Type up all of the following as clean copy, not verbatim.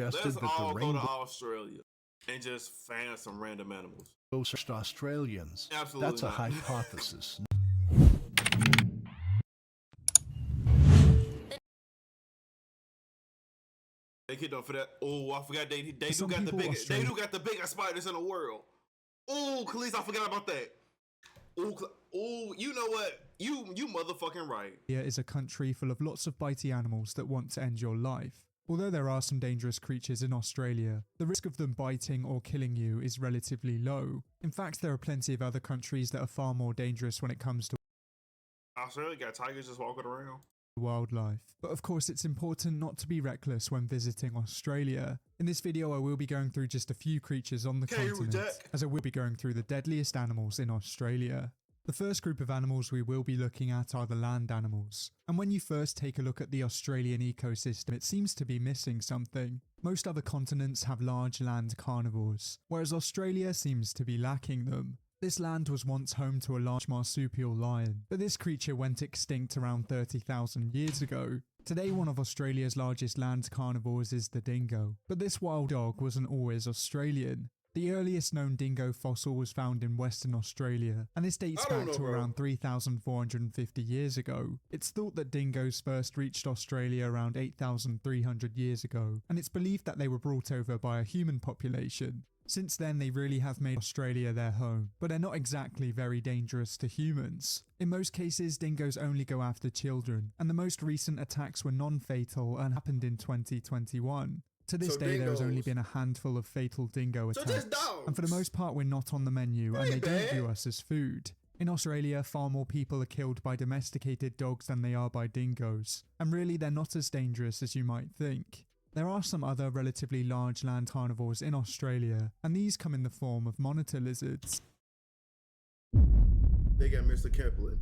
Let's all go to Australia and just find some random animals. Those are Australians. Absolutely That's a not. hypothesis. They kid up for that. Oh, I forgot they do got the biggest. They do got the biggest spiders in the world. Oh, Khalees, I forgot about that. Oh, you know what? You motherfucking right. Australia is a country full of lots of bitey animals that want to end your life. Although there are some dangerous creatures in Australia, the risk of them biting or killing you is relatively low. In fact, there are plenty of other countries that are far more dangerous when it comes to Australia got tigers just walking around. Wildlife. But of course, it's important not to be reckless when visiting Australia. In this video, I will be going through just a few creatures on the continent, as I will be going through the deadliest animals in Australia. The first group of animals we will be looking at are the land animals. And when you first take a look at the Australian ecosystem, it seems to be missing something. Most other continents have large land carnivores, whereas Australia seems to be lacking them. This land was once home to a large marsupial lion, but this creature went extinct around 30,000 years ago. Today, one of Australia's largest land carnivores is the dingo, but this wild dog wasn't always Australian. The earliest known dingo fossil was found in Western Australia, and this dates back to around 3,450 years ago. It's thought that dingoes first reached Australia around 8,300 years ago, and it's believed that they were brought over by a human population. Since then, they really have made Australia their home, but they're not exactly very dangerous to humans. In most cases, dingoes only go after children, and the most recent attacks were non-fatal and happened in 2021. To this day, there has only been a handful of fatal dingo attacks, and for the most part we're not on the menu and they don't view us as food. In Australia, far more people are killed by domesticated dogs than they are by dingoes, and really they're not as dangerous as you might think. There are some other relatively large land carnivores in Australia, and these come in the form of monitor lizards. They got Mr. Kepler.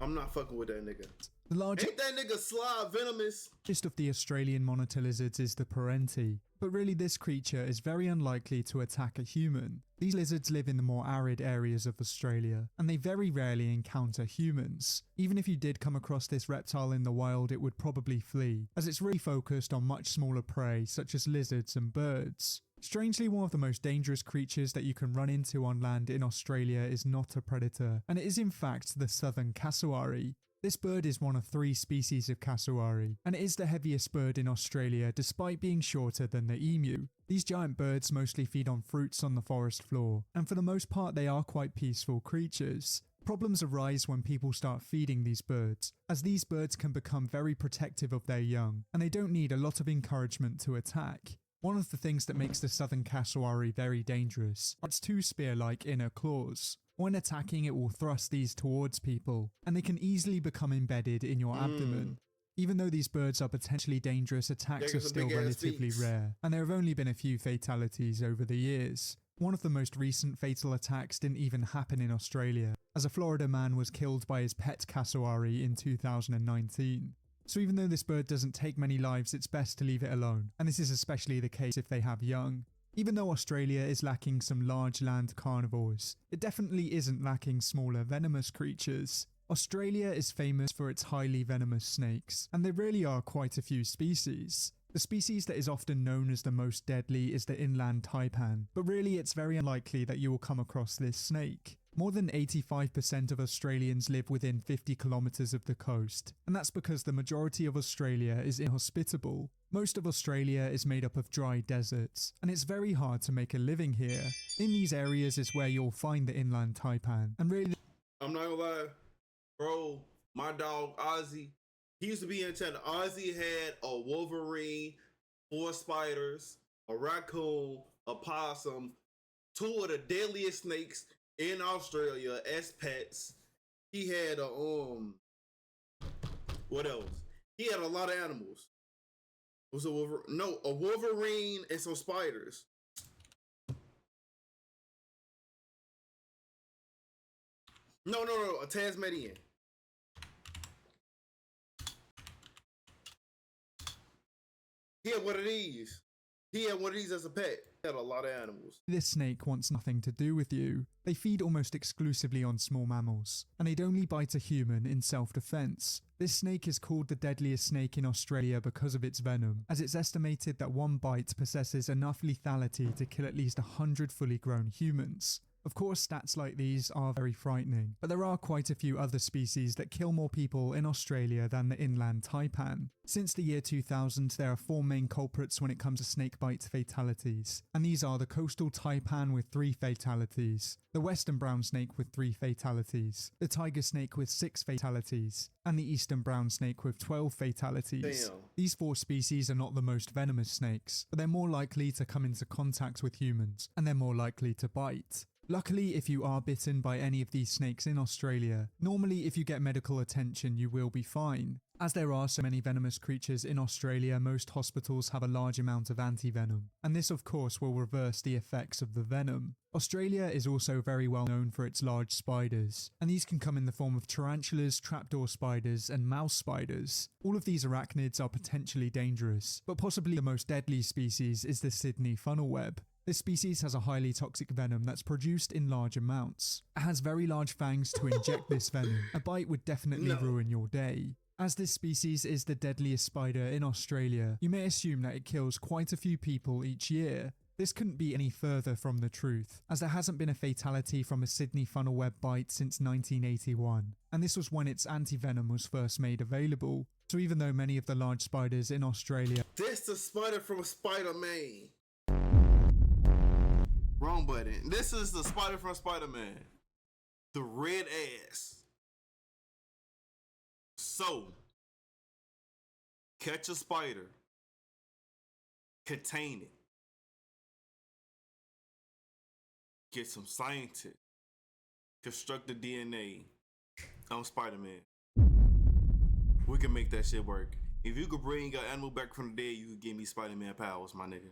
I'm not fucking with that nigga. Ain't that nigga Sly venomous? The largest of the Australian monitor lizards is the parenti, but really this creature is very unlikely to attack a human. These lizards live in the more arid areas of Australia, and they very rarely encounter humans. Even if you did come across this reptile in the wild, it would probably flee, as it's really focused on much smaller prey such as lizards and birds. Strangely, one of the most dangerous creatures that you can run into on land in Australia is not a predator, and it is in fact the southern cassowary. This bird is one of 3 species of cassowary, and it is the heaviest bird in Australia despite being shorter than the emu. These giant birds mostly feed on fruits on the forest floor, and for the most part they are quite peaceful creatures. Problems arise when people start feeding these birds, as these birds can become very protective of their young, and they don't need a lot of encouragement to attack. One of the things that makes the southern cassowary very dangerous are its 2 spear-like inner claws. When attacking, it will thrust these towards people, and they can easily become embedded in your abdomen. Even though these birds are potentially dangerous, attacks are still relatively rare, and there have only been a few fatalities over the years. One of the most recent fatal attacks didn't even happen in Australia, as a Florida man was killed by his pet cassowary in 2019. So even though this bird doesn't take many lives, it's best to leave it alone, and this is especially the case if they have young. Even though Australia is lacking some large land carnivores, it definitely isn't lacking smaller venomous creatures. Australia is famous for its highly venomous snakes, and there really are quite a few species. The species that is often known as the most deadly is the inland taipan, but really it's very unlikely that you will come across this snake. More than 85% of Australians live within 50 kilometers of the coast, and that's because the majority of Australia is inhospitable. Most of Australia is made up of dry deserts, and it's very hard to make a living here. In these areas is where you'll find the inland taipan, and really I'm not gonna lie, bro, my dog Ozzy, he used to be in town. Ozzy had a wolverine, 4 spiders, a raccoon, a possum, 2 of the deadliest snakes in Australia as pets. He had a what else? He had a lot of animals. It was a wolverine and some spiders. No, a Tasmanian. He had one of these. He had one of these as a pet. He had a lot of animals. This snake wants nothing to do with you. They feed almost exclusively on small mammals, and they'd only bite a human in self-defense. This snake is called the deadliest snake in Australia because of its venom, as it's estimated that one bite possesses enough lethality to kill at least 100 fully grown humans. Of course, stats like these are very frightening, but there are quite a few other species that kill more people in Australia than the inland taipan. Since the year 2000, there are 4 main culprits when it comes to snakebite fatalities, and these are the coastal taipan with 3 fatalities, the western brown snake with 3 fatalities, the tiger snake with 6 fatalities, and the eastern brown snake with 12 fatalities. Damn. These 4 species are not the most venomous snakes, but they're more likely to come into contact with humans, and they're more likely to bite. Luckily, if you are bitten by any of these snakes in Australia, normally if you get medical attention you will be fine. As there are so many venomous creatures in Australia, most hospitals have a large amount of anti-venom, and this of course will reverse the effects of the venom. Australia is also very well known for its large spiders, and these can come in the form of tarantulas, trapdoor spiders, and mouse spiders. All of these arachnids are potentially dangerous, but possibly the most deadly species is the Sydney funnel web. This species has a highly toxic venom that's produced in large amounts. It has very large fangs to inject this venom. A bite would definitely ruin your day. As this species is the deadliest spider in Australia, you may assume that it kills quite a few people each year. This couldn't be any further from the truth, as there hasn't been a fatality from a Sydney funnel web bite since 1981, and this was when its anti-venom was first made available. So even though many of the large spiders in Australia... This the spider from Spider-Man. Wrong button. This is the spider from Spider-Man. The red ass. So, catch a spider. Contain it. Get some scientists. Construct the DNA on Spider-Man. We can make that shit work. If you could bring an animal back from the dead, you could give me Spider-Man powers, my nigga.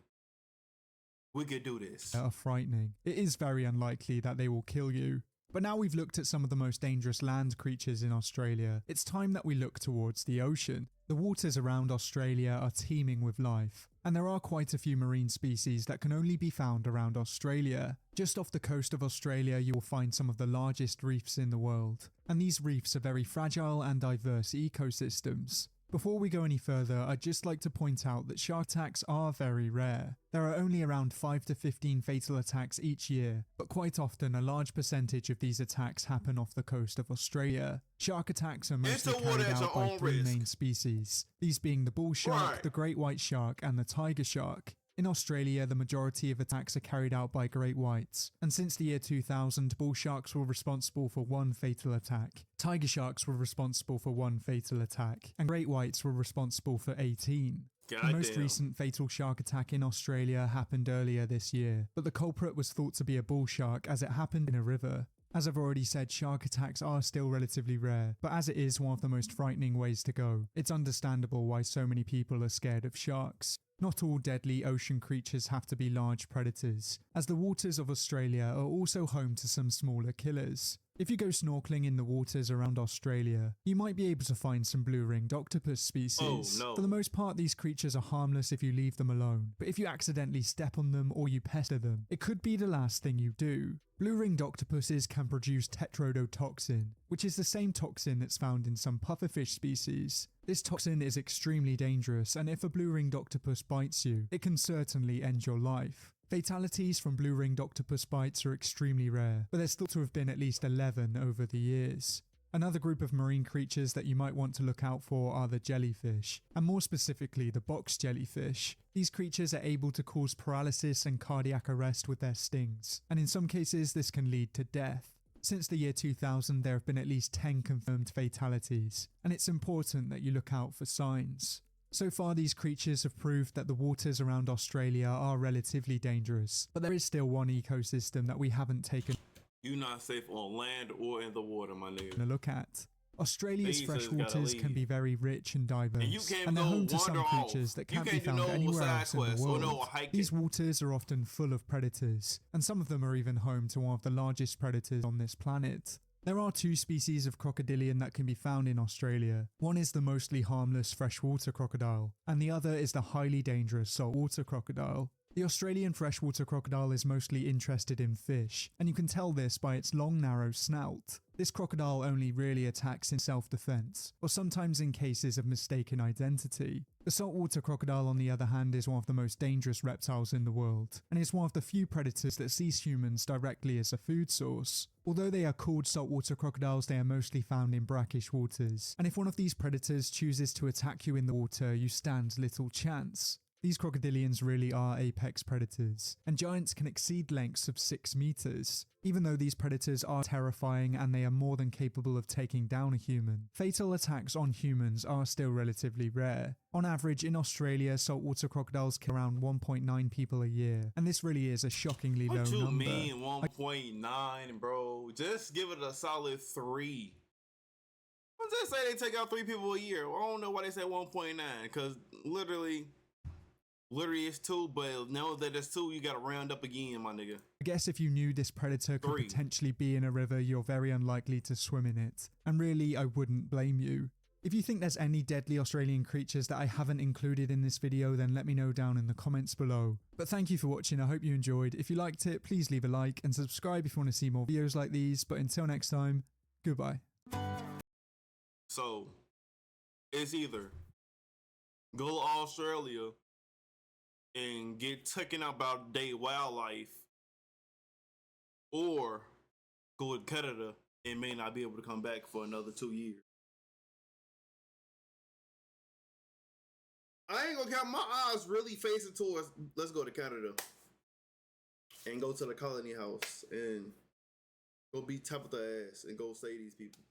We could do this. Are frightening. It is very unlikely that they will kill you. But now we've looked at some of the most dangerous land creatures in Australia, it's time that we look towards the ocean. The waters around Australia are teeming with life, and there are quite a few marine species that can only be found around Australia. Just off the coast of Australia you will find some of the largest reefs in the world, and these reefs are very fragile and diverse ecosystems. Before we go any further, I'd just like to point out that shark attacks are very rare. There are only around 5 to 15 fatal attacks each year, but quite often a large percentage of these attacks happen off the coast of Australia. Shark attacks are mostly carried out by 3 main species, these being the bull shark, the great white shark, and the tiger shark. In Australia, the majority of attacks are carried out by great whites, and since the year 2000, bull sharks were responsible for 1 fatal attack, tiger sharks were responsible for 1 fatal attack, and great whites were responsible for 18. The most recent fatal shark attack in Australia happened earlier this year, but the culprit was thought to be a bull shark as it happened in a river. As I've already said, shark attacks are still relatively rare, but as it is one of the most frightening ways to go, it's understandable why so many people are scared of sharks. Not all deadly ocean creatures have to be large predators, as the waters of Australia are also home to some smaller killers. If you go snorkeling in the waters around Australia, you might be able to find some blue-ringed octopus species. For the most part, these creatures are harmless if you leave them alone, but if you accidentally step on them or you pester them, it could be the last thing you do. Blue-ringed octopuses can produce tetrodotoxin, which is the same toxin that's found in some pufferfish species. This toxin is extremely dangerous, and if a blue-ringed octopus bites you, it can certainly end your life. Fatalities from blue-ringed octopus bites are extremely rare, but there's thought to have been at least 11 over the years. Another group of marine creatures that you might want to look out for are the jellyfish, and more specifically the box jellyfish. These creatures are able to cause paralysis and cardiac arrest with their stings, and in some cases this can lead to death. Since the year 2000 there have been at least 10 confirmed fatalities, and it's important that you look out for signs. So far these creatures have proved that the waters around Australia are relatively dangerous, but there is still one ecosystem that we haven't taken You're not safe on land or in the water, my nigga. a look at. Australia's freshwaters can be very rich and diverse, and and they're home to some creatures that can't be found anywhere else in the world. These waters are often full of predators, and some of them are even home to one of the largest predators on this planet. There are 2 species of crocodilian that can be found in Australia. One is the mostly harmless freshwater crocodile, and the other is the highly dangerous saltwater crocodile. The Australian freshwater crocodile is mostly interested in fish, and you can tell this by its long narrow snout. This crocodile only really attacks in self-defense, or sometimes in cases of mistaken identity. The saltwater crocodile, on the other hand, is one of the most dangerous reptiles in the world, and is one of the few predators that sees humans directly as a food source. Although they are called saltwater crocodiles, they are mostly found in brackish waters, and if one of these predators chooses to attack you in the water, you stand little chance. These crocodilians really are apex predators, and giants can exceed lengths of 6 meters. Even though these predators are terrifying and they are more than capable of taking down a human, fatal attacks on humans are still relatively rare. On average, in Australia, saltwater crocodiles kill around 1.9 people a year, and this really is a shockingly low number. What you mean 1.9, bro? Just give it a solid 3. Let's just say they take out 3 people a year. I don't know why they said 1.9, because literally it's 2, but now that it's 2, you gotta round up again, my nigga. I guess if you knew this predator could 3. potentially be in a river, you're very unlikely to swim in it. And really, I wouldn't blame you. If you think there's any deadly Australian creatures that I haven't included in this video, then let me know down in the comments below. But thank you for watching, I hope you enjoyed. If you liked it, please leave a like and subscribe if you want to see more videos like these. But until next time, goodbye. So, it's either go to Australia and get taken out by their wildlife, or go to Canada and may not be able to come back for another 2 years. I ain't gonna count, my eyes really facing towards, let's go to Canada and go to the colony house and go beat Tabitha ass and go save these people.